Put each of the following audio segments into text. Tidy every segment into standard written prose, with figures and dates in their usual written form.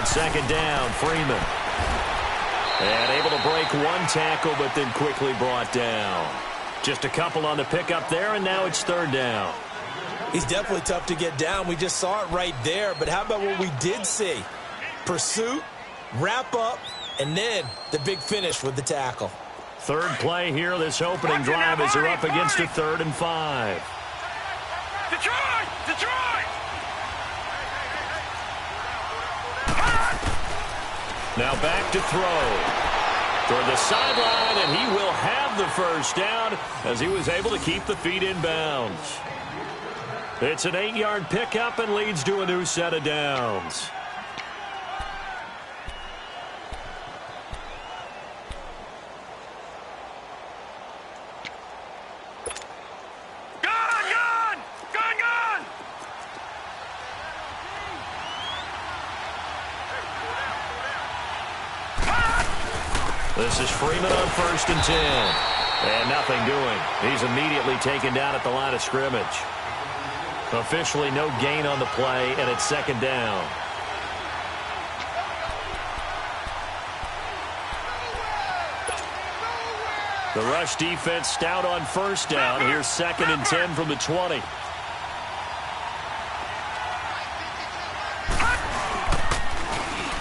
On second down, Freeman. And able to break one tackle, but then quickly brought down. Just a couple on the pickup there, and now it's third down. He's definitely tough to get down. We just saw it right there. But how about what we did see? Pursuit, wrap up, and then the big finish with the tackle. Third play here, this opening drive as they're up against a 3rd and 5. Detroit! Detroit! Now back to throw. Toward the sideline, and he will have the first down as he was able to keep the feet in bounds. It's an 8-yard pickup and leads to a new set of downs. This is Freeman on 1st and 10. And nothing doing. He's immediately taken down at the line of scrimmage. Officially no gain on the play, and it's 2nd down. The rush defense stout on 1st down. Here's 2nd and 10 from the 20.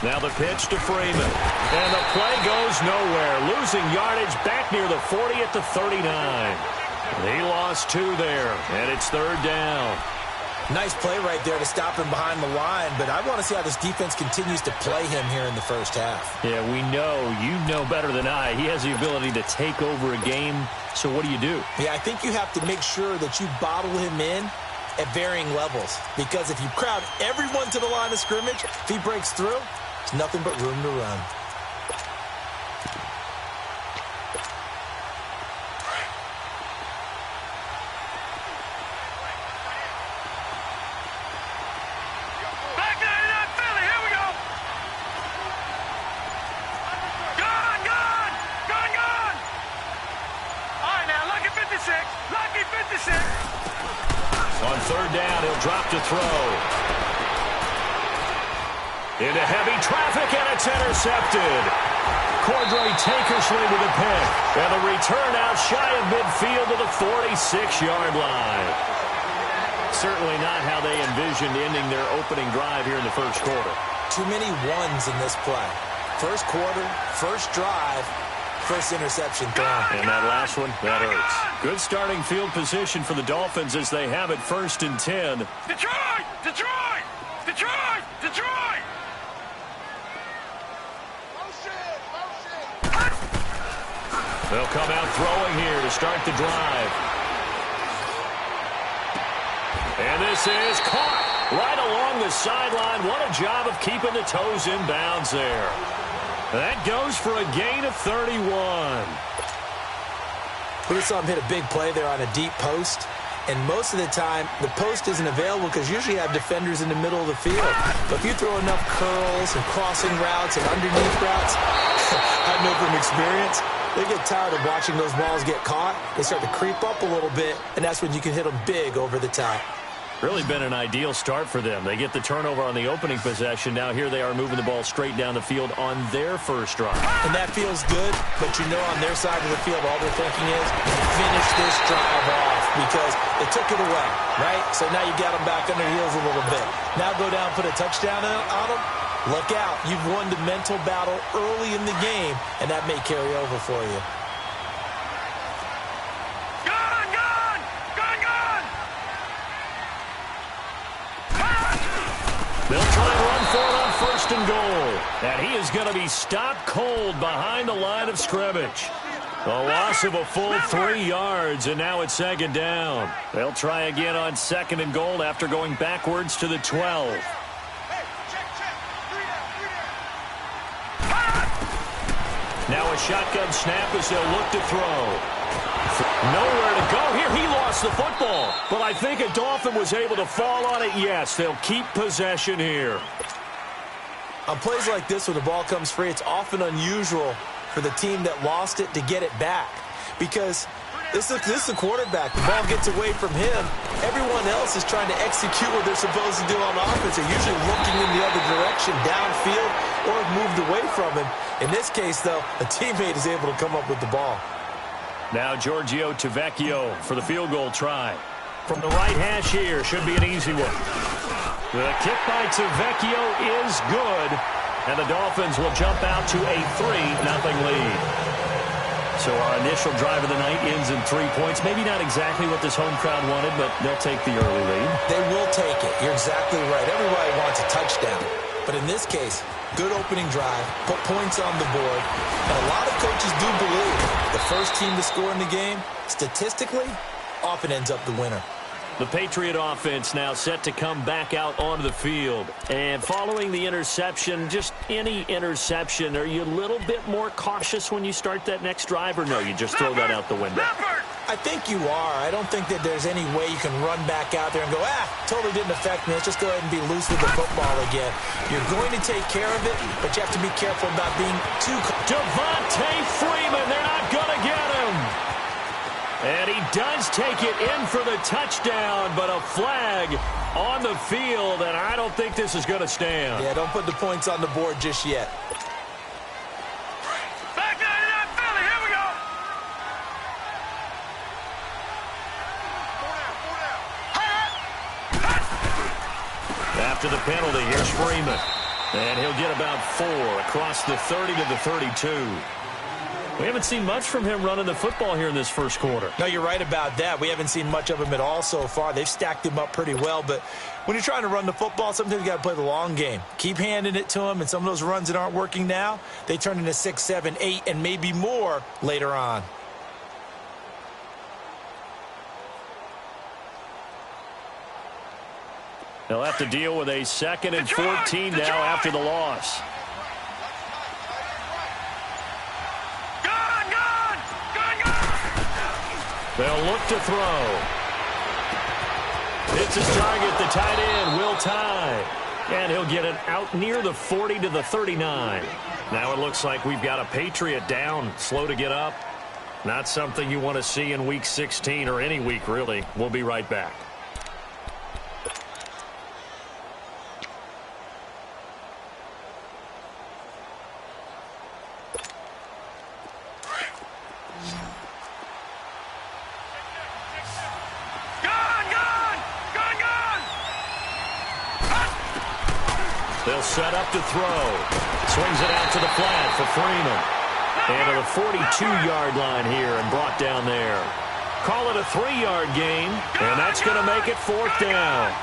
Now the pitch to Freeman. And the play goes nowhere. Losing yardage back near the 40 at the 39. He lost 2 there, and it's 3rd down. Nice play right there to stop him behind the line, but I want to see how this defense continues to play him here in the first half. Yeah, we know. You know better than I. He has the ability to take over a game, so what do you do? Yeah, I think you have to make sure that you bottle him in at varying levels, because if you crowd everyone to the line of scrimmage, if he breaks through, there's nothing but room to run. On 3rd down, he'll drop to throw. Into heavy traffic, and it's intercepted. Cordray Tankersley with a pick. And the return out shy of midfield to the 46-yard line. Certainly not how they envisioned ending their opening drive here in the first quarter. Too many ones in this play. First quarter, first drive, first interception thrown. And that last one, that hurts. Good starting field position for the Dolphins as they have it 1st and 10. Detroit! Detroit! Detroit! Detroit! They'll come out throwing here to start the drive. And this is caught right along the sideline. What a job of keeping the toes in bounds there. That goes for a gain of 31. We just saw him hit a big play there on a deep post. And most of the time, the post isn't available because usually you have defenders in the middle of the field. But if you throw enough curls and crossing routes and underneath routes, I know from experience, they get tired of watching those balls get caught. They start to creep up a little bit, and that's when you can hit them big over the top. Really been an ideal start for them. They get the turnover on the opening possession. Now here they are moving the ball straight down the field on their first drive. And that feels good, but you know on their side of the field all they're thinking is finish this drive off because they took it away, right? So now you got them back on their heels a little bit. Now go down, put a touchdown on them. Look out. You've won the mental battle early in the game, and that may carry over for you. They'll try and run for it on 1st and goal. And he is going to be stopped cold behind the line of scrimmage. A loss of a full 3 yards, and now it's 2nd down. They'll try again on 2nd and goal after going backwards to the 12. Now a shotgun snap as they'll look to throw. Nowhere to go here. He lost the football. But I think a Dolphin was able to fall on it. Yes, they'll keep possession here. On plays like this when the ball comes free, it's often unusual for the team that lost it to get it back. Because This is the quarterback. The ball gets away from him. Everyone else is trying to execute what they're supposed to do on offense. They're usually looking in the other direction, downfield, or have moved away from him. In this case, though, a teammate is able to come up with the ball. Now Giorgio Tavecchio for the field goal try. From the right hash here, should be an easy one. The kick by Tavecchio is good, and the Dolphins will jump out to a 3-0 lead. So our initial drive of the night ends in 3 points. Maybe not exactly what this home crowd wanted, but they'll take the early lead. They will take it. You're exactly right. Everybody wants a touchdown. But in this case, good opening drive, put points on the board, and a lot of coaches do believe the first team to score in the game, statistically, often ends up the winner. The Patriot offense now set to come back out onto the field. And following the interception, just any interception, are you a little bit more cautious when you start that next drive, or no, you just throw that out the window? I think you are. I don't think that there's any way you can run back out there and go, totally didn't affect me. Let's just go ahead and be loose with the football again. You're going to take care of it, but you have to be careful about being too... Devontae Freeman, they're not going to get him. And he does take it in for the touchdown, but a flag on the field, and I don't think this is going to stand. Yeah, don't put the points on the board just yet. Back down to that Philly. Here we go. After the penalty, here's Freeman. And he'll get about 4 across the 30 to the 32. We haven't seen much from him running the football here in this first quarter. No, you're right about that. We haven't seen much of him at all so far. They've stacked him up pretty well, but when you're trying to run the football, sometimes you got to play the long game. Keep handing it to him, and some of those runs that aren't working now, they turn into 6, 7, 8, and maybe more later on. They'll have to deal with a 2nd and 14 now after the loss. They'll look to throw. It's his target, the tight end, Will Tye. And he'll get it out near the 40 to the 39. Now it looks like we've got a Patriot down, slow to get up. Not something you want to see in Week 16 or any week, really. We'll be right back. They'll set up to throw. Swings it out to the flat for Freeman. And to the 42-yard line here and brought down there. Call it a 3-yard gain, and that's going to make it 4th down.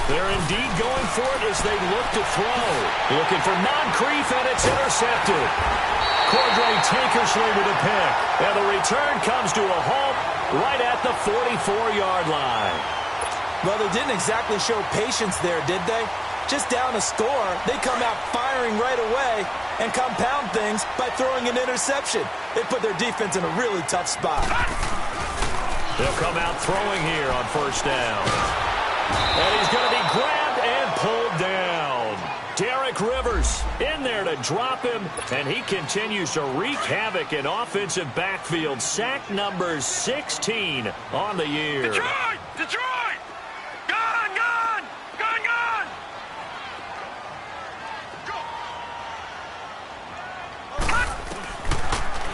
They're indeed going for it as they look to throw. Looking for Moncrief, and it's intercepted. Cordray Tankersley with a pick. And the return comes to a halt right at the 44-yard line. Well, they didn't exactly show patience there, did they? Just down a score, they come out firing right away and compound things by throwing an interception. They put their defense in a really tough spot. They'll come out throwing here on 1st down. And he's going to be grabbed and pulled down. Derek Rivers in there to drop him, and he continues to wreak havoc in offensive backfield. Sack number 16 on the year. Detroit! Detroit! Gone! Gone! Gone! Gone!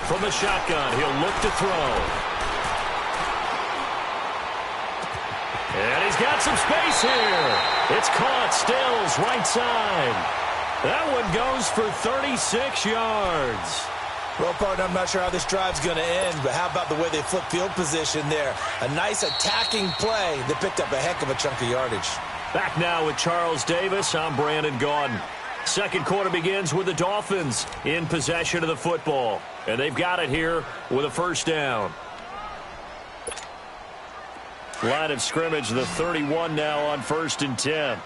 From the shotgun, he'll look to throw. And he's got some space here. It's caught. Stills right side. That one goes for 36 yards. Well, partner, I'm not sure how this drive's going to end, but how about the way they flip field position there? A nice attacking play that picked up a heck of a chunk of yardage. Back now with Charles Davis. I'm Brandon Gaudin. Second quarter begins with the Dolphins in possession of the football. And they've got it here with a 1st down. Line of scrimmage, the 31 now on 1st and 10.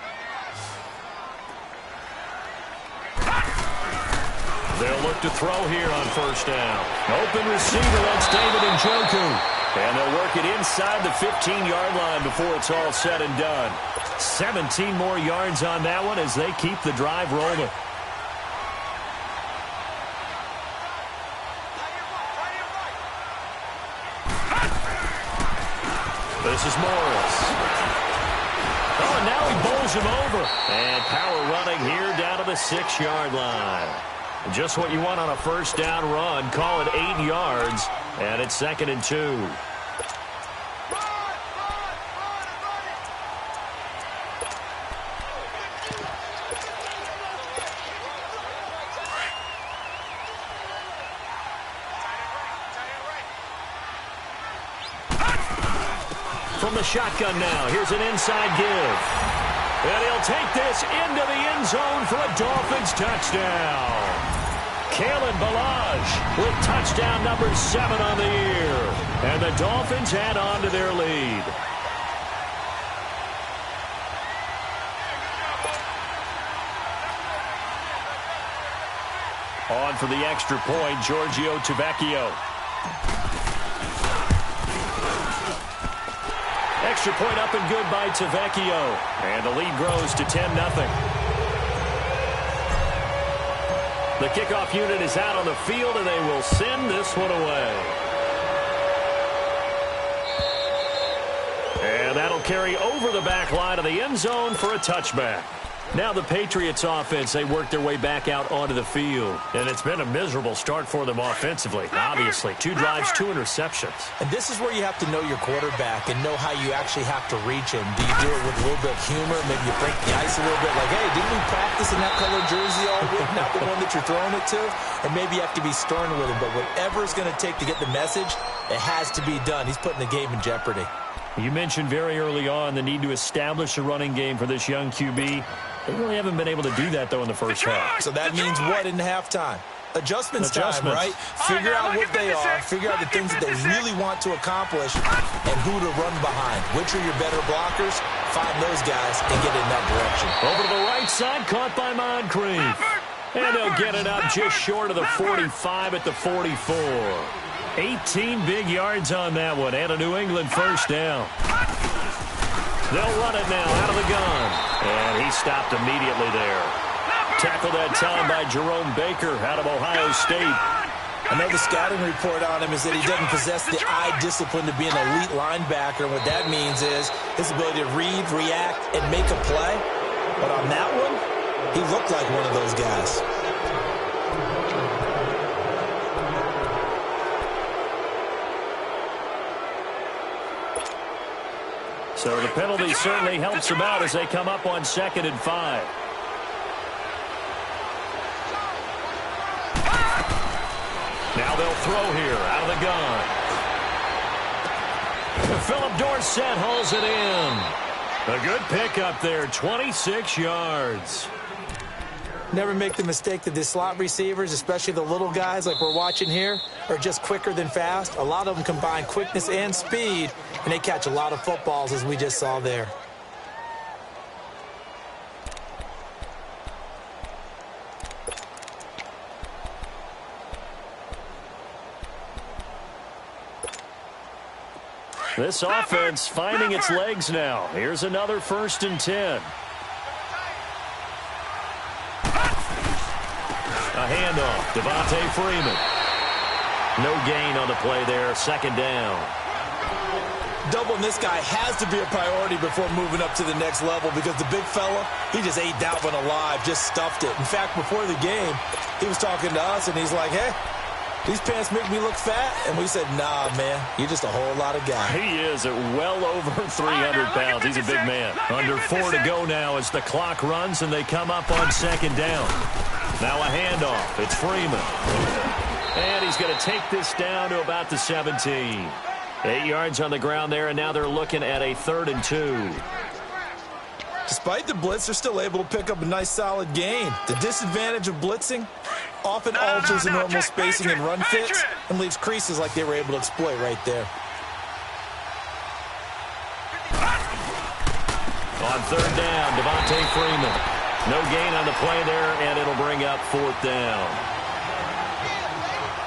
They'll look to throw here on 1st down. Open receiver, that's David Njoku. And they'll work it inside the 15-yard line before it's all said and done. 17 more yards on that one as they keep the drive rolling. This is Morris. Oh, and now he bowls him over. And power running here down to the 6-yard line. Just what you want on a first down run. Call it 8 yards, and it's 2nd and 2. From the shotgun now, here's an inside give. And he'll take this into the end zone for a Dolphins touchdown. Kalen Ballage with touchdown number 7 on the year. And the Dolphins add on to their lead. On for the extra point, Giorgio Tavecchio. Extra point up and good by Tavecchio. And the lead grows to 10-0. The kickoff unit is out on the field, and they will send this one away. And that'll carry over the back line of the end zone for a touchback. Now the Patriots offense, they work their way back out onto the field. And it's been a miserable start for them offensively. Obviously, 2 drives, 2 interceptions. And this is where you have to know your quarterback and know how you actually have to reach him. Do you do it with a little bit of humor? Maybe you break the ice a little bit. Like, hey, didn't we practice in that color jersey all week? Not the one that you're throwing it to. And maybe you have to be stern with him. But whatever it's going to take to get the message, it has to be done. He's putting the game in jeopardy. You mentioned very early on the need to establish a running game for this young QB. They really haven't been able to do that, though, in the first half. So that means what in halftime? Adjustments time, right? Figure out what they are, figure out the things that they really want to accomplish, and who to run behind. Which are your better blockers? Find those guys and get in that direction. Over to the right side, caught by Moncrief. And they'll get it up just short of the 45 at the 44. 18 big yards on that one, and a New England first down. They'll run it now out of the gun. And he stopped immediately there. Tackled that time by Jerome Baker out of Ohio State. I know the scouting report on him is that he doesn't possess the eye discipline to be an elite linebacker. And what that means is his ability to read, react, and make a play. But on that one, he looked like one of those guys. So the penalty certainly helps them out as they come up on 2nd and 5. Now they'll throw here out of the gun. Philip Dorsett hauls it in. A good pickup there, 26 yards. Never make the mistake that the slot receivers, especially the little guys like we're watching here, are just quicker than fast. A lot of them combine quickness and speed, and they catch a lot of footballs, as we just saw there. This offense finding its legs now. Here's another 1st and 10. A handoff, Devontae Freeman. No gain on the play there, 2nd down. Doubling this guy has to be a priority before moving up to the next level because the big fella, he just ate that one alive, just stuffed it. In fact, before the game, he was talking to us, and he's like, hey, these pants make me look fat. And we said, nah, man, you're just a whole lot of guy. He is at well over 300 pounds. He's a big man. Under 4 to go now as the clock runs, and they come up on 2nd down. Now a handoff. It's Freeman. And he's going to take this down to about the 17. 8 yards on the ground there, and now they're looking at a 3rd and 2. Despite the blitz, they're still able to pick up a nice, solid gain. The disadvantage of blitzing often alters the normal spacing and run fits and leaves creases like they were able to exploit right there. On 3rd down, Devontae Freeman. No gain on the play there, and it'll bring up 4th down.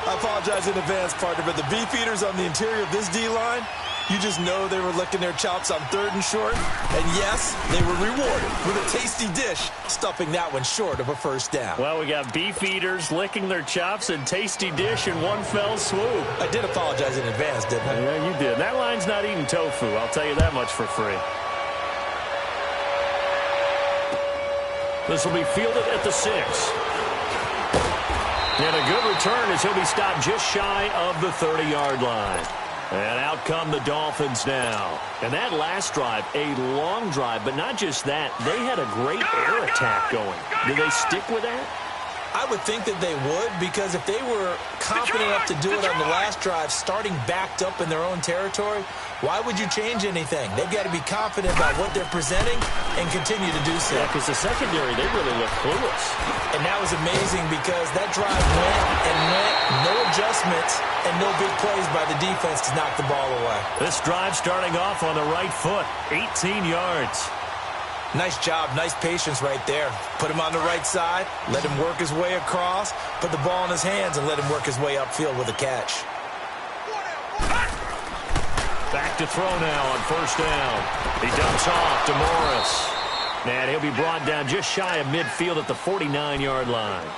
I apologize in advance, partner, but the beef eaters on the interior of this D-line, You just know they were licking their chops on 3rd and short. And yes, they were rewarded with a tasty dish, stuffing that one short of a first down. Well, we got beef eaters licking their chops and tasty dish in one fell swoop. I did apologize in advance, didn't I? Yeah, you did. That line's not eating tofu. I'll tell you that much for free. This will be fielded at the 6. And a good return as he'll be stopped just shy of the 30-yard line. And out come the Dolphins now. And that last drive, a long drive, but not just that. They had a great air attack going. Do they stick with that? I would think that they would, because if they were confident enough to do it on the last drive, starting backed up in their own territory, why would you change anything? They've got to be confident about what they're presenting and continue to do so. Yeah, because the secondary, they really look clueless. And that was amazing because that drive went and went, no adjustments, and no big plays by the defense to knock the ball away. This drive starting off on the right foot, 18 yards. Nice job, nice patience right there. Put him on the right side, let him work his way across, put the ball in his hands, and let him work his way upfield with a catch. Back to throw now on first down. He dumps off to Morris. And he'll be brought down just shy of midfield at the 49-yard line.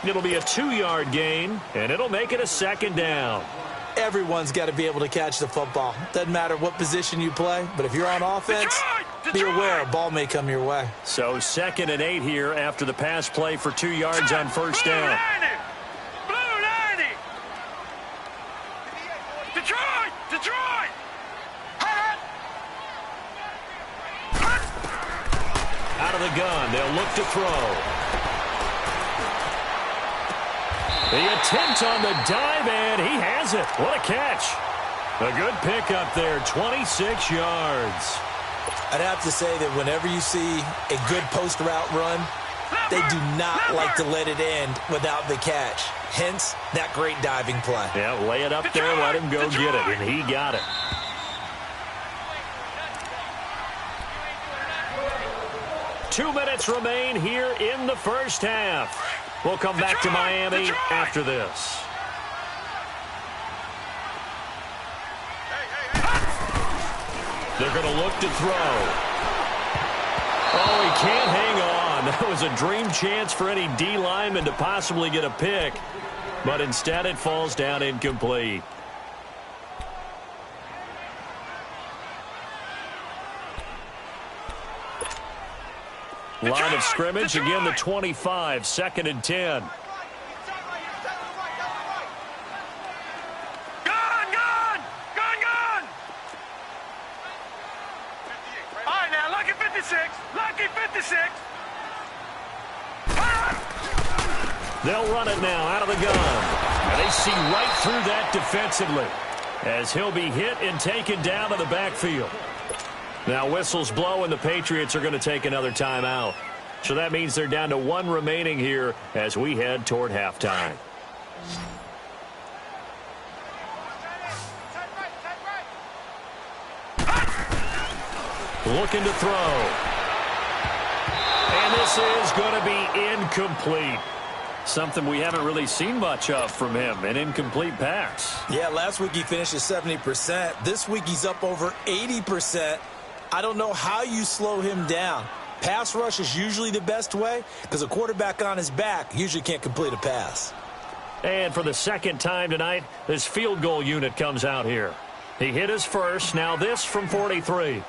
It'll be a 2-yard gain, and it'll make it a second down. Everyone's got to be able to catch the football. Doesn't matter what position you play, but if you're on offense, be aware a ball may come your way. So 2nd and 8 here after the pass play for 2 yards on first down. Blue 90! Detroit! Detroit! Out of the gun, they'll look to throw. The attempt on the dive, and he has it. What a catch. A good pickup there, 26 yards. I'd have to say that whenever you see a good post route run, they do not like to let it end without the catch. Hence, that great diving play. Yeah, lay it up there, let him go get it, and he got it. Two minutes remain here in the first half. We'll come back to Miami after this. They're going to look to throw. Oh, he can't hang on. That was a dream chance for any D lineman to possibly get a pick, but instead it falls down incomplete. Line of scrimmage, again the 25, 2nd and 10. Gun! All right, now, lucky 56. Lucky 56. They'll run it now out of the gun. And they see right through that defensively as he'll be hit and taken down to the backfield. Now whistles blow and the Patriots are going to take another timeout. So that means they're down to 1 remaining here as we head toward halftime. Looking to throw. And this is going to be incomplete. Something we haven't really seen much of from him, an incomplete pass. Yeah, last week he finished at 70%. This week he's up over 80%. I don't know how you slow him down. Pass rush is usually the best way because a quarterback on his back usually can't complete a pass. And for the second time tonight, this field goal unit comes out here. He hit his first. Now this from 43.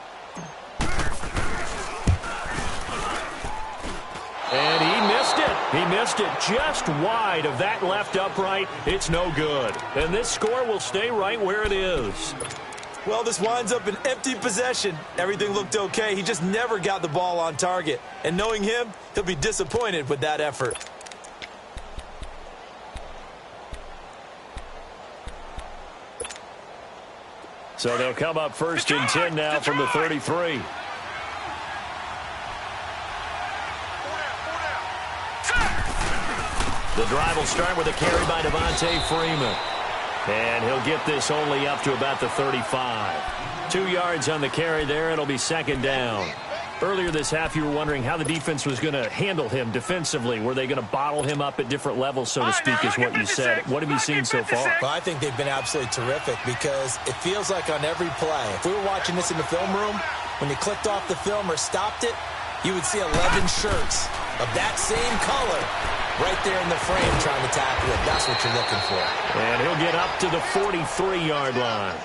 And he missed it. He missed it just wide of that left upright. It's no good. And this score will stay right where it is. Well, this winds up an empty possession. Everything looked okay. He just never got the ball on target. And knowing him, he'll be disappointed with that effort. So they'll come up 1st and 10 now from the 33. The drive will start with a carry by Devontae Freeman. And he'll get this only up to about the 35. 2 yards on the carry there. It'll be 2nd down. Earlier this half, you were wondering how the defense was going to handle him defensively. Were they going to bottle him up at different levels, so to speak, is what you said. What have you seen so far? Well, I think they've been absolutely terrific because it feels like on every play, if we were watching this in the film room, when you clicked off the film or stopped it, you would see 11 shirts of that same color right there in the frame trying to tackle it. That's what you're looking for. And he'll get up to the 43-yard line.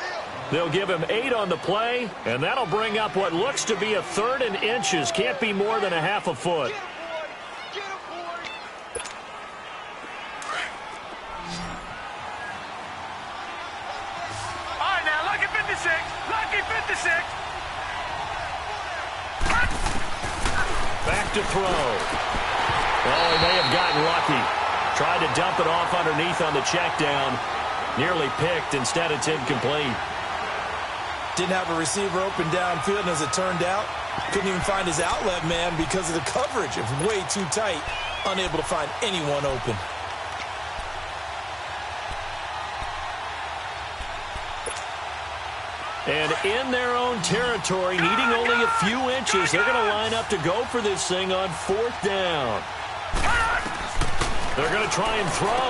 They'll give him 8 on the play, and that'll bring up what looks to be a 3rd and inches. Can't be more than a half a foot. All right, now, lucky 56. Lucky 56. Back to throw. Oh, he may have gotten lucky. Tried to dump it off underneath on the check down. Nearly picked. Instead, it's incomplete. Didn't have a receiver open downfield, and as it turned out, couldn't even find his outlet man because of the coverage. It was way too tight, unable to find anyone open. And in their own territory, needing only a few inches, they're going to line up to go for this thing on 4th down. They're going to try and throw.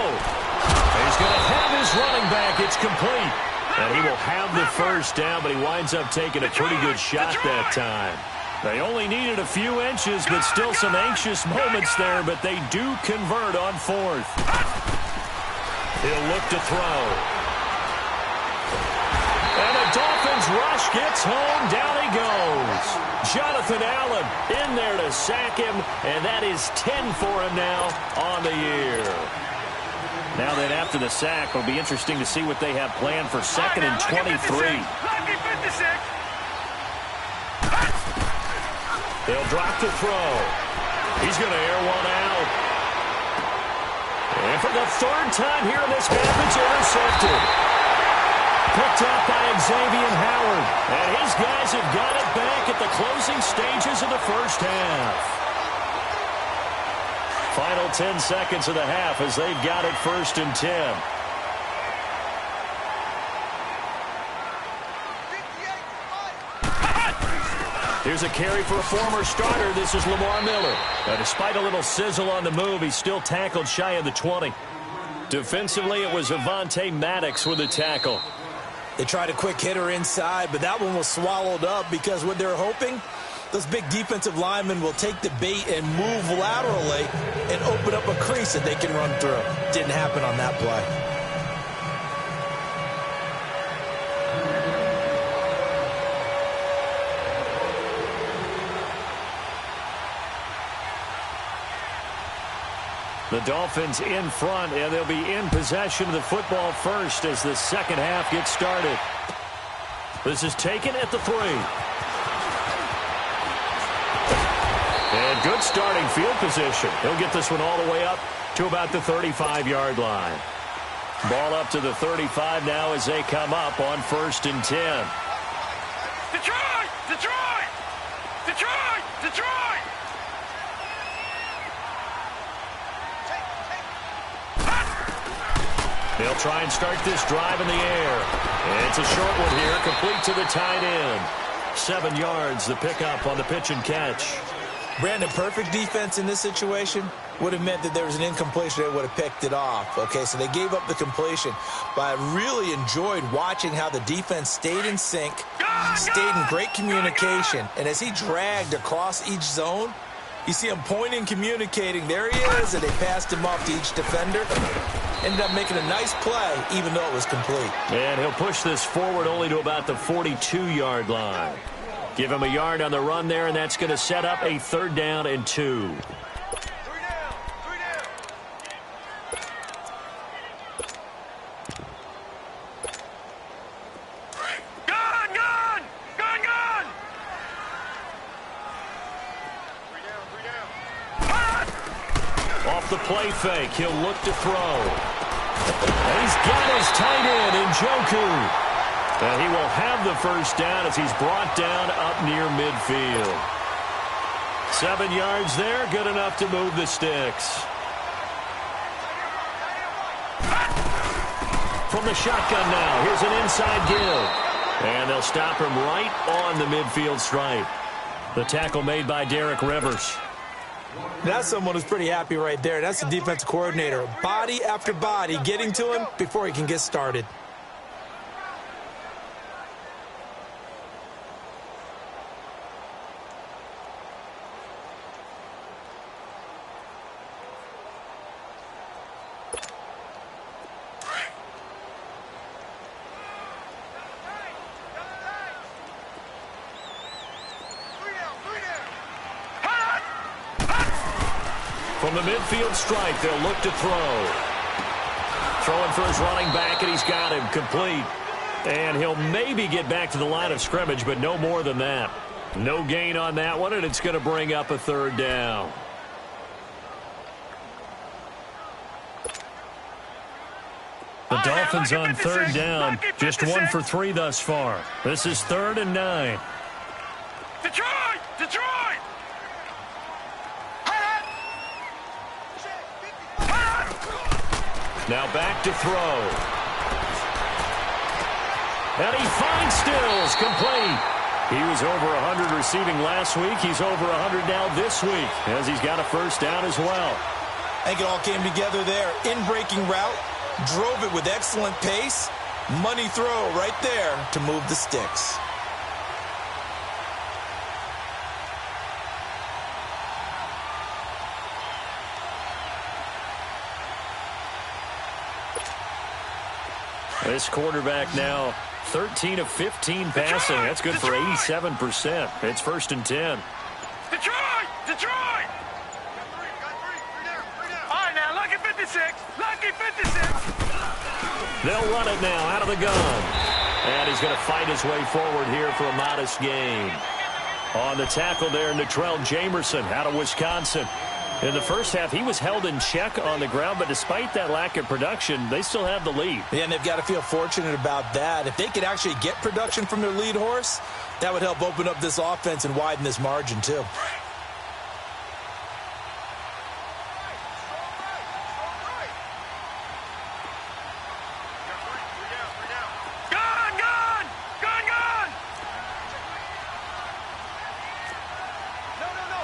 He's going to have his running back. It's complete. And he will have the first down, but he winds up taking a pretty good shot that time. They only needed a few inches, but still some anxious moments there, but they do convert on 4th. He'll look to throw. And the Dolphins rush gets home. Down he goes. Jonathan Allen in there to sack him, and that is 10 for him now on the year. Now then, after the sack, it'll be interesting to see what they have planned for 2nd and 23. Lucky 56. They'll drop to throw. He's going to air one out. And for the 3rd time here in this half, it's intercepted. Picked up by Xavier Howard. And his guys have got it back at the closing stages of the first half. Final 10 seconds of the half as they've got it 1st and 10. Here's a carry for a former starter. This is Lamar Miller. Despite a little sizzle on the move, he's still tackled shy of the 20. Defensively, it was Avonte Maddox with a tackle. They tried a quick hitter inside, but that one was swallowed up because what they're hoping, those big defensive linemen will take the bait and move laterally and open up a crease that they can run through. Didn't happen on that play. The Dolphins in front, and they'll be in possession of the football first as the second half gets started. This is taken at the 3. And good starting field position. He'll get this one all the way up to about the 35-yard line. Ball up to the 35 now as they come up on 1st and 10. Detroit! Detroit! Detroit! Detroit! They'll try and start this drive in the air. And it's a short one here, complete to the tight end. 7 yards, the pickup on the pitch and catch. Brandon, perfect defense in this situation would have meant that there was an incompletion. They would have picked it off. Okay, so they gave up the completion. But I really enjoyed watching how the defense stayed in sync, stayed in great communication. And as he dragged across each zone, you see him pointing, communicating. There he is, and they passed him off to each defender. Ended up making a nice play, even though it was complete. And he'll push this forward only to about the 42-yard line. Give him a yard on the run there, and that's going to set up a 3rd down and 2. Gun! Gun! Gun! Gun! 3 down. Off the play fake, he'll look to throw. And he's got his tight end, Njoku. And he will have the first down as he's brought down up near midfield. 7 yards there, good enough to move the sticks. From the shotgun now, here's an inside give. And they'll stop him right on the midfield stripe. The tackle made by Derek Rivers. That's someone who's pretty happy right there. That's the defensive coordinator. Body after body getting to him before he can get started. From the midfield stripe, they'll look to throw. Throwing for his running back, and he's got him complete. And he'll maybe get back to the line of scrimmage, but no more than that. No gain on that one, and it's going to bring up a third down. The Dolphins on third down, just 1 for 3 thus far. This is 3rd and 9. Detroit! Detroit! Now back to throw. And he finds Stills, complete. He was over 100 receiving last week. He's over 100 now this week, as he's got a first down as well. I think it all came together there. In-breaking route, drove it with excellent pace. Money throw right there to move the sticks. This quarterback now 13 of 15 passing. That's good for 87%. It's 1st and 10. Detroit! Detroit! All right, now, lucky 56. Lucky 56. They'll run it now out of the gun. And he's going to fight his way forward here for a modest gain. On the tackle there, Natrell Jamerson out of Wisconsin. In the first half, he was held in check on the ground, but despite that lack of production, they still have the lead. Yeah, and they've got to feel fortunate about that. If they could actually get production from their lead horse, that would help open up this offense and widen this margin, too.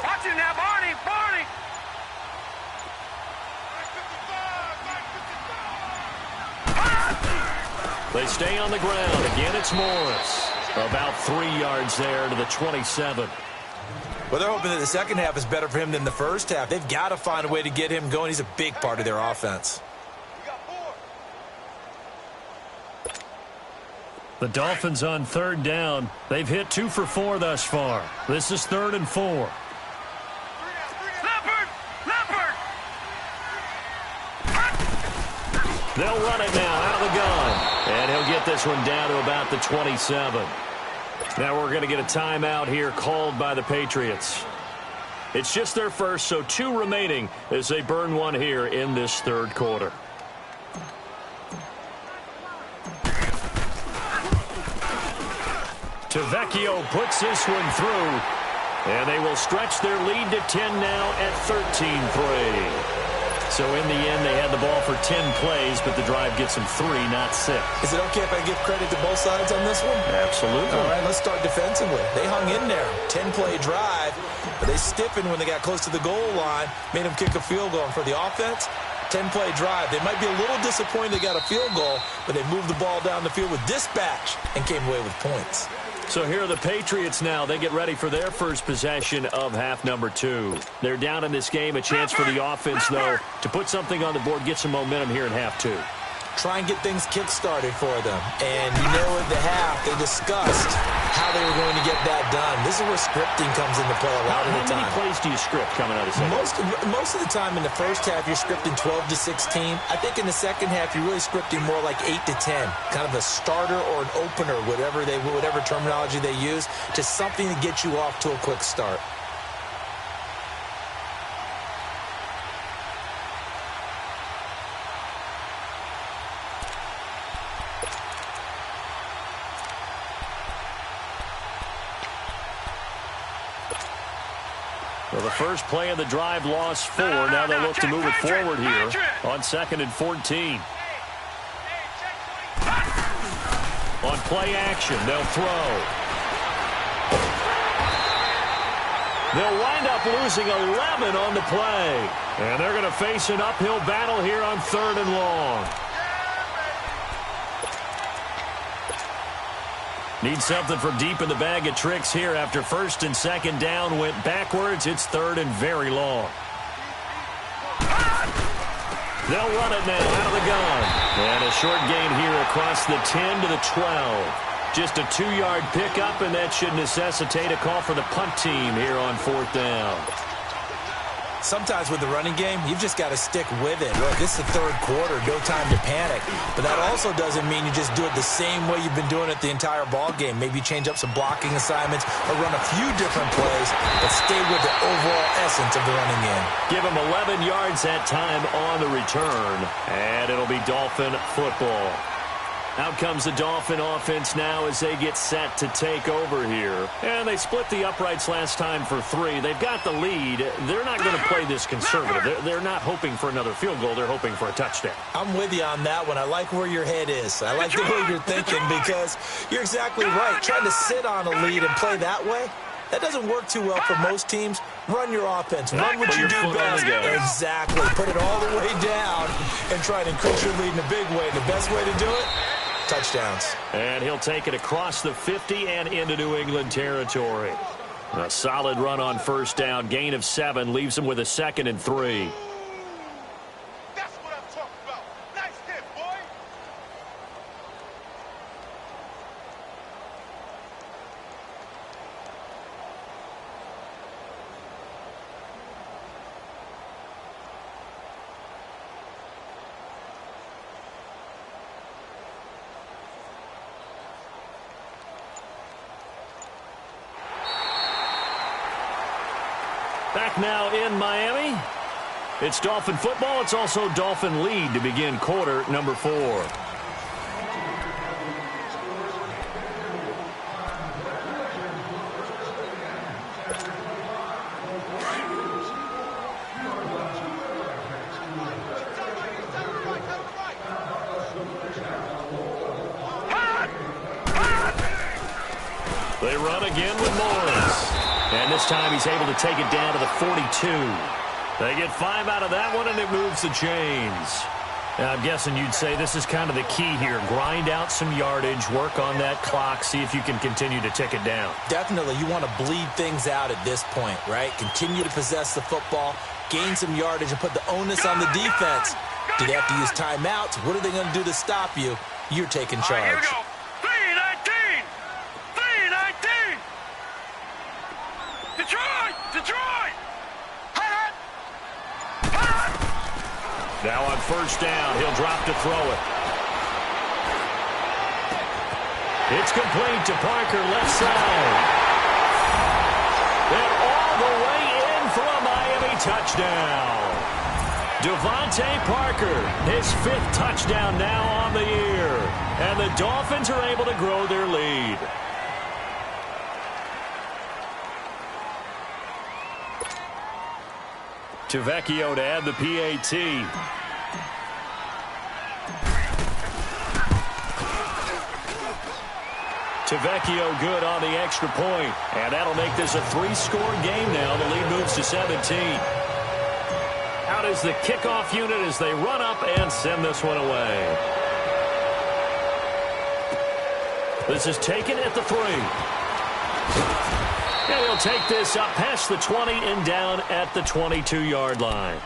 Watch him now, Barney! Barney! They stay on the ground. Again, it's Morris. About 3 yards there to the 27. Well, they're hoping that the second half is better for him than the first half. They've got to find a way to get him going. He's a big part of their offense. The Dolphins on third down. They've hit 2 for 4 thus far. This is 3rd and 4. Leopard! Leopard! They'll run it now out of the gun. And he'll get this one down to about the 27. Now we're going to get a timeout here called by the Patriots. It's just their first, so 2 remaining as they burn one here in this third quarter. Tavecchio puts this one through. And they will stretch their lead to 10 now at 13-3. So in the end, they had the ball for 10 plays, but the drive gets them 3, not 6. Is it okay if I give credit to both sides on this one? Absolutely. All right, let's start defensively. They hung in there. 10-play drive, but they stiffened when they got close to the goal line, made them kick a field goal. And for the offense, 10-play drive. They might be a little disappointed they got a field goal, but they moved the ball down the field with dispatch and came away with points. So here are the Patriots now. They get ready for their first possession of half number 2. They're down in this game. A chance for the offense, though, to put something on the board, get some momentum here in half 2. Try and get things kick-started for them. And you know at the half, they discussed how they were going to get that done. This is where scripting comes into play a lot of the time. How many plays do you script coming out of the second? Most of the time in the first half, you're scripting 12 to 16. I think in the second half, you're really scripting more like 8 to 10. Kind of a starter or an opener, whatever terminology they use, to something to get you off to a quick start. Well, the first play of the drive lost 4. Now they look to move it forward here on 2nd and 14. On play action, they'll throw. They'll wind up losing 11 on the play. And they're going to face an uphill battle here on 3rd and long. Need something from deep in the bag of tricks here after 1st and 2nd down went backwards. It's 3rd and very long. They'll run it now out of the gun. And a short gain here across the 10 to the 12. Just a 2-yard pickup, and that should necessitate a call for the punt team here on 4th down. Sometimes with the running game, you've just got to stick with it. Look, this is the 3rd quarter, no time to panic. But that also doesn't mean you just do it the same way you've been doing it the entire ball game. Maybe change up some blocking assignments or run a few different plays, but stay with the overall essence of the running game. Give him 11 yards that time on the return, and it'll be Dolphin football. Out comes the Dolphin offense now as they get set to take over here. And they split the uprights last time for 3. They've got the lead. They're not going to play this conservative. They're not hoping for another field goal. They're hoping for a touchdown. I'm with you on that one. I like where your head is. I like the way you're thinking because you're exactly right. Trying to sit on a lead and play that way, that doesn't work too well for most teams. Run your offense. Run what you do best. Exactly. Put it all the way down and try to increase your lead in a big way. The best way to do it, touchdowns. And he'll take it across the 50 and into New England territory. A solid run on 1st down. Gain of 7 leaves him with a 2nd and 3. That's what I'm talking about. Nice hit, boy. Back now in Miami. It's Dolphin football. It's also Dolphin lead to begin quarter number 4. They run again with Morris. And this time he's able to take it down to the 42. They get 5 out of that one, and it moves the chains. Now, I'm guessing you'd say this is kind of the key here. Grind out some yardage, work on that clock, see if you can continue to tick it down. Definitely. You want to bleed things out at this point, right? Continue to possess the football, gain some yardage, and put the onus on the defense. Do they have to use timeouts? What are they going to do to stop you? You're taking charge. All right, here we go. 3-19. 3-19. Detroit! Detroit! Hot! Hot! Now on 1st down, he'll drop to throw it. It's complete to Parker, left side. And all the way in for a Miami touchdown. Devontae Parker, his 5th touchdown now on the year. And the Dolphins are able to grow their lead. Tavecchio to add the PAT. Tavecchio good on the extra point. And that'll make this a 3-score game now. The lead moves to 17. Out is the kickoff unit as they run up and send this one away. This is taken at the 3. And he'll take this up past the 20 and down at the 22-yard line.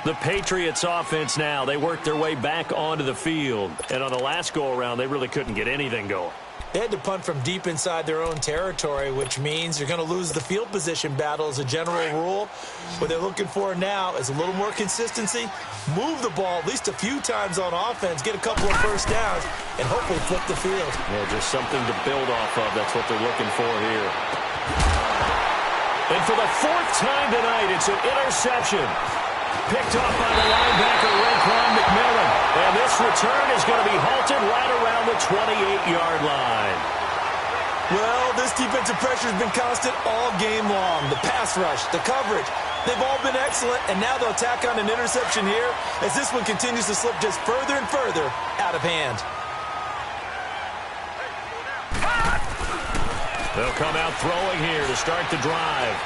The Patriots offense now, they work their way back onto the field. And on the last go-around, they really couldn't get anything going. They had to punt from deep inside their own territory, which means you're going to lose the field position battle as a general rule. What they're looking for now is a little more consistency, move the ball at least a few times on offense, get a couple of 1st downs, and hopefully flip the field. Yeah, just something to build off of. That's what they're looking for here. And for the 4th time tonight, it's an interception. Picked off by the linebacker, Raekwon McMillan. And this return is going to be halted right around the 28-yard line. Well, this defensive pressure has been constant all game long. The pass rush, the coverage, they've all been excellent, and now they'll tack on an interception here as this one continues to slip just further and further out of hand. They'll come out throwing here to start the drive.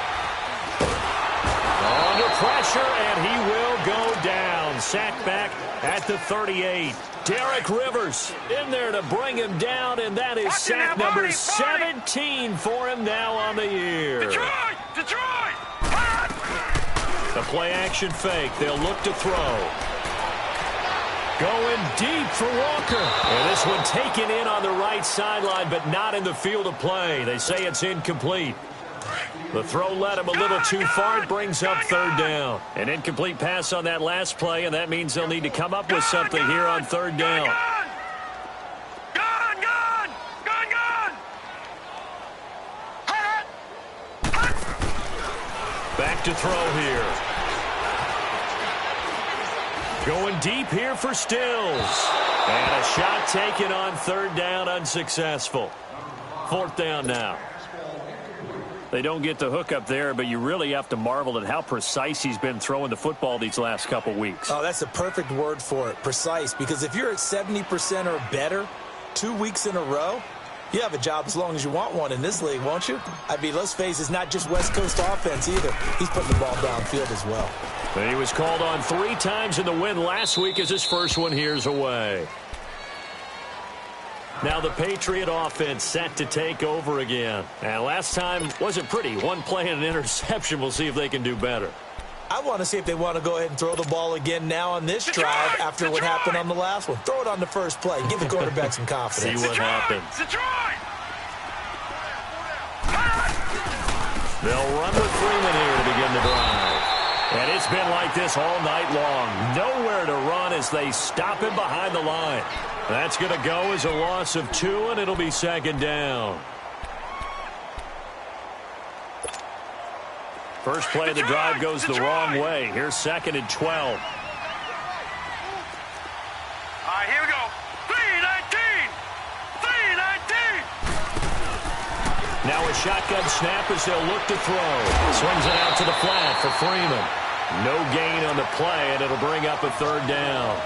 under pressure, and he will go down. Sacked back at the 38. Derek Rivers in there to bring him down, and that is sack number 17 for him now on the year. Detroit! The play-action fake. They'll look to throw. Going deep for Walker. And this one taken in on the right sideline, but not in the field of play. They say it's incomplete. The throw led him a little too far. It brings up third down. An incomplete pass on that last play, and that means they'll need to come up with something here on third down. Back to throw here. Going deep here for Stills. And a shot taken on third down, unsuccessful. Fourth down now. They don't get the hook up there, but you really have to marvel at how precise he's been throwing the football these last couple weeks. Oh, that's a perfect word for it, precise, because if you're at 70% or better 2 weeks in a row, you have a job as long as you want one in this league, won't you? I mean, let's face it, it's not just West Coast offense either. He's putting the ball downfield as well. And he was called on 3 times in the win last week as his first one here's away. Now the Patriot offense set to take over again. And last time wasn't pretty. One play and an interception. We'll see if they can do better. I want to see if they want to go ahead and throw the ball again now on this drive after what happened on the last one. Throw it on the first play. Give the quarterback some confidence. See what happens. They'll run with Freeman here to begin the drive. And it's been like this all night long. Nowhere to run as they stop him behind the line. That's going to go as a loss of 2, and it'll be second down. First play of the drive goes the wrong way. Here's second and 12. All right, here we go. 3-19. Now a shotgun snap as they'll look to throw. Swings it out to the flat for Freeman. No gain on the play, and it'll bring up a third down.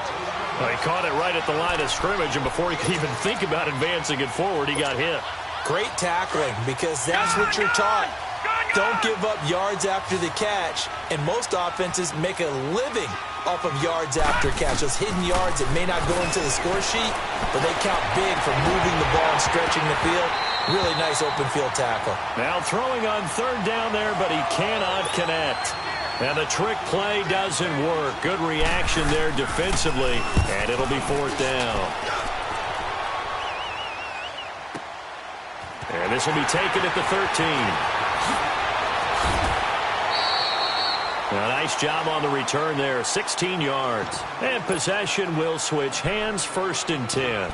Well, he caught it right at the line of scrimmage, and before he could even think about advancing it forward, he got hit. Great tackling, because that's what you're taught. Don't give up yards after the catch, and most offenses make a living off of yards after catch. Those hidden yards that may not go into the score sheet, but they count big for moving the ball and stretching the field. Really nice open field tackle. Now throwing on third down there, but he cannot connect. And the trick play doesn't work. Good reaction there defensively, and it'll be fourth down. And this will be taken at the 13. A nice job on the return there, 16 yards. And possession will switch hands, first and 10.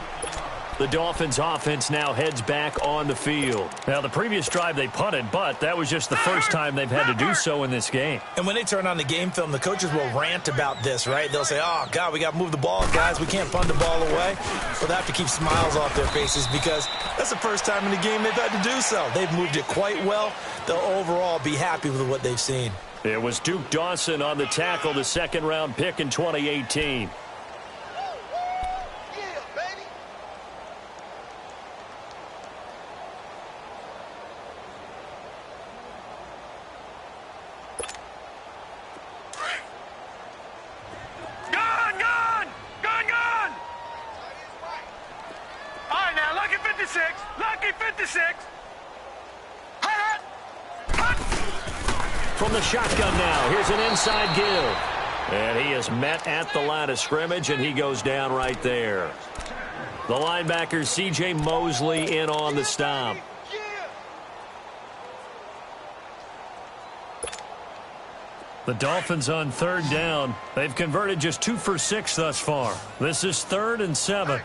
The Dolphins offense now heads back on the field. Now, the previous drive they punted, but that was just the first time they've had to do so in this game. And when they turn on the game film, the coaches will rant about this, right? They'll say, oh, God, we got to move the ball, guys. We can't punt the ball away. Well, they have to keep smiles off their faces because that's the first time in the game they've had to do so. They've moved it quite well. They'll overall be happy with what they've seen. It was Duke Dawson on the tackle, the second-round pick in 2018. From the shotgun now, here's an inside give. And he is met at the line of scrimmage, and he goes down right there. The linebacker, C.J. Mosley, in on the stop. The Dolphins on third down. They've converted just 2 for 6 thus far. This is 3rd and 7.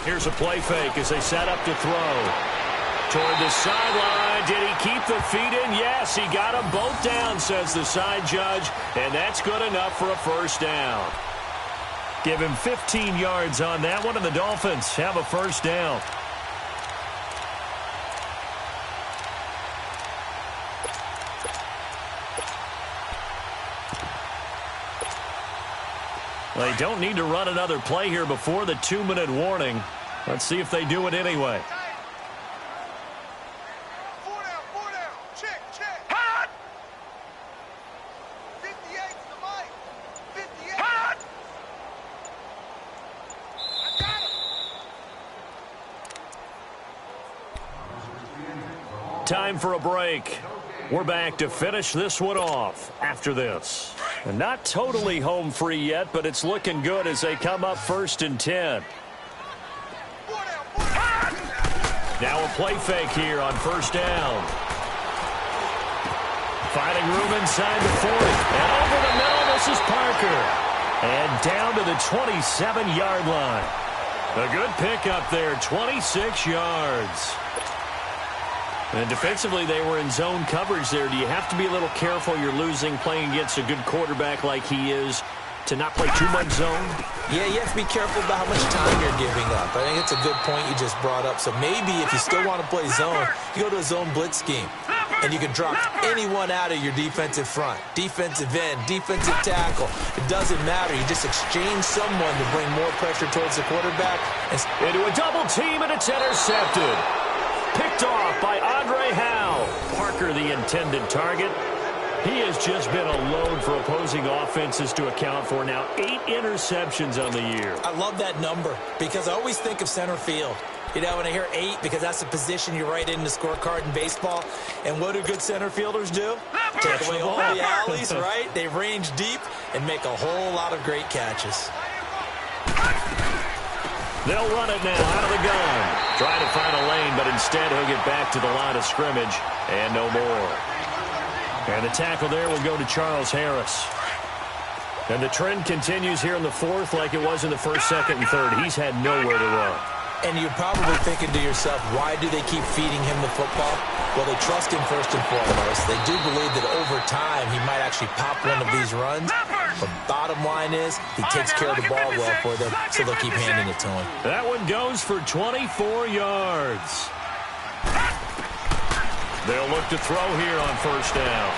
Here's a play fake as they set up to throw. Toward the sideline. Did he keep the feet in? Yes, he got them both down, says the side judge, and that's good enough for a first down. Give him 15 yards on that one, and the Dolphins have a first down. They don't need to run another play here before the 2-minute warning. Let's see if they do it anyway. Time for a break. We're back to finish this one off after this. And not totally home free yet, but it's looking good as they come up 1st and 10. Now a play fake here on 1st down. Finding room inside the 40. And over the middle, this is Parker. And down to the 27-yard line. A good pickup there, 26 yards. And defensively, they were in zone coverage there. Do you have to be a little careful? You're losing playing against a good quarterback like he is to not play too much zone? Yeah, you have to be careful about how much time you're giving up. I think it's a good point you just brought up. So maybe if you still want to play zone, you go to a zone blitz scheme. And you can drop anyone out of your defensive front. Defensive end, defensive tackle. It doesn't matter. You just exchange someone to bring more pressure towards the quarterback. Into a double team, and it's intercepted. Picked off by Andre Howe. Parker, the intended target. He has just been a load for opposing offenses to account for. Now 8 interceptions on the year. I love that number because I always think of center field. You know, when I hear 8, because that's the position you write in the scorecard in baseball. And what do good center fielders do? Take away all the alleys, right? They range deep and make a whole lot of great catches. They'll run it now out of the gun. Trying to find a lane, but instead he'll get back to the line of scrimmage and no more. And the tackle there will go to Charles Harris. And the trend continues here in the 4th like it was in the 1st, 2nd, and 3rd. He's had nowhere to run. And you're probably thinking to yourself, why do they keep feeding him the football? Well, they trust him first and foremost. They do believe that over time he might actually pop one of these runs. But bottom line is he takes care of the ball well for them, so they'll keep handing it to him. That one goes for 24 yards. They'll look to throw here on 1st down.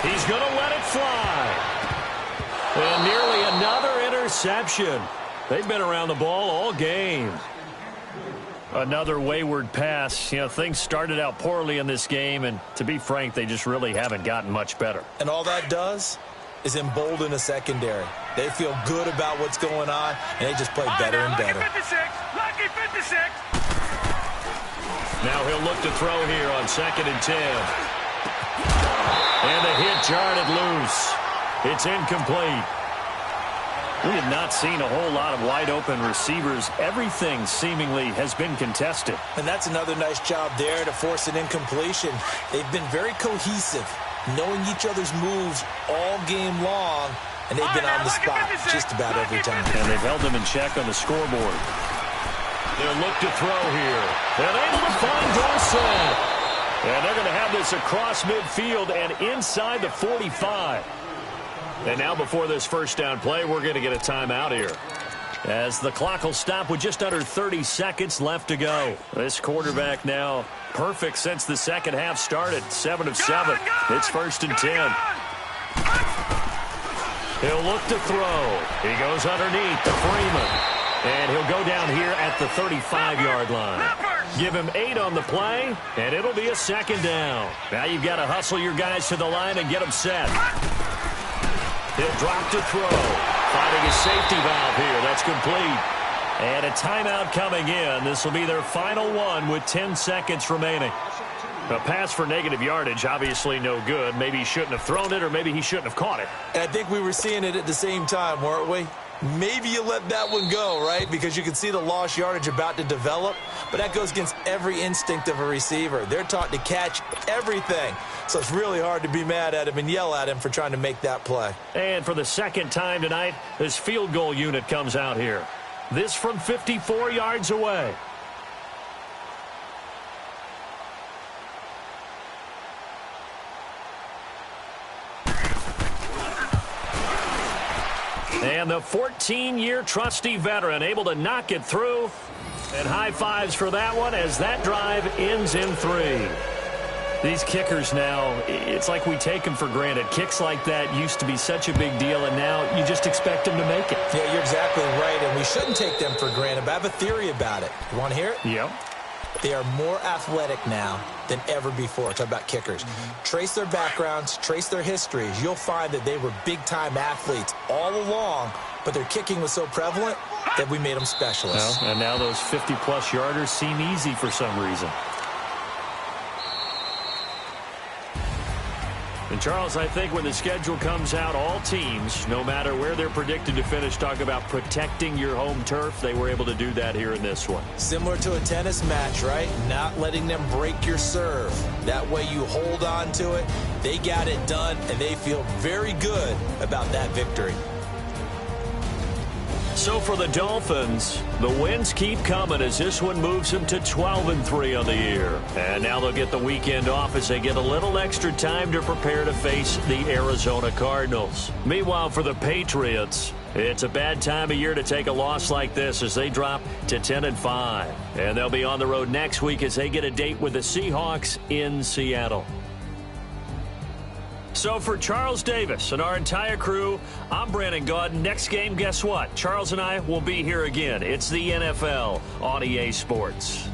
He's going to let it fly. And nearly another interception. They've been around the ball all game. Another wayward pass. You know, things started out poorly in this game, and to be frank, they just really haven't gotten much better. And all that does is embolden a secondary. They feel good about what's going on, and they just play better and better. Lucky 56. Now he'll look to throw here on 2nd and 10. And the hit jarred it loose. It's incomplete. We have not seen a whole lot of wide-open receivers. Everything seemingly has been contested. And that's another nice job there to force an incompletion. They've been very cohesive, knowing each other's moves all game long, and they've been on the spot just about every time. And they've held them in check on the scoreboard. They'll look to throw here. And able to find Dawson. And they're going to have this across midfield and inside the 45. And now before this 1st down play, we're going to get a timeout here, as the clock will stop with just under 30 seconds left to go. This quarterback now perfect since the second half started. 7 of 7. It's 1st and 10. He'll look to throw. He goes underneath to Freeman. And he'll go down here at the 35-yard line. Give him 8 on the play, and it'll be a 2nd down. Now you've got to hustle your guys to the line and get them set. He'll drop to throw. Finding a safety valve here. That's complete. And a timeout coming in. This will be their final one with 10 seconds remaining. A pass for negative yardage, obviously no good. Maybe he shouldn't have thrown it, or maybe he shouldn't have caught it. And I think we were seeing it at the same time, weren't we? Maybe you let that one go, right? Because you can see the lost yardage about to develop. But that goes against every instinct of a receiver. They're taught to catch everything. So it's really hard to be mad at him and yell at him for trying to make that play. And for the 2nd time tonight, this field goal unit comes out here. This from 54 yards away. And the 14-year trusty veteran able to knock it through. And high fives for that one as that drive ends in 3. These kickers now, it's like we take them for granted. Kicks like that used to be such a big deal, and now you just expect them to make it. Yeah, you're exactly right, and we shouldn't take them for granted, but I have a theory about it. You want to hear it? Yep. They are more athletic now than ever before. Talk about kickers. Trace their backgrounds, trace their histories. You'll find that they were big-time athletes all along, but their kicking was so prevalent that we made them specialists. Well, and now those 50-plus yarders seem easy for some reason. And, Charles, I think when the schedule comes out, all teams, no matter where they're predicted to finish, talk about protecting your home turf. They were able to do that here in this one. Similar to a tennis match, right? Not letting them break your serve. That way you hold on to it. They got it done, and they feel very good about that victory. So for the Dolphins, the wins keep coming as this one moves them to 12-3 on the year. And now they'll get the weekend off as they get a little extra time to prepare to face the Arizona Cardinals. Meanwhile, for the Patriots, it's a bad time of year to take a loss like this as they drop to 10-5. And they'll be on the road next week as they get a date with the Seahawks in Seattle. So for Charles Davis and our entire crew, I'm Brandon Gaudin. Next game, guess what? Charles and I will be here again. It's the NFL on EA Sports.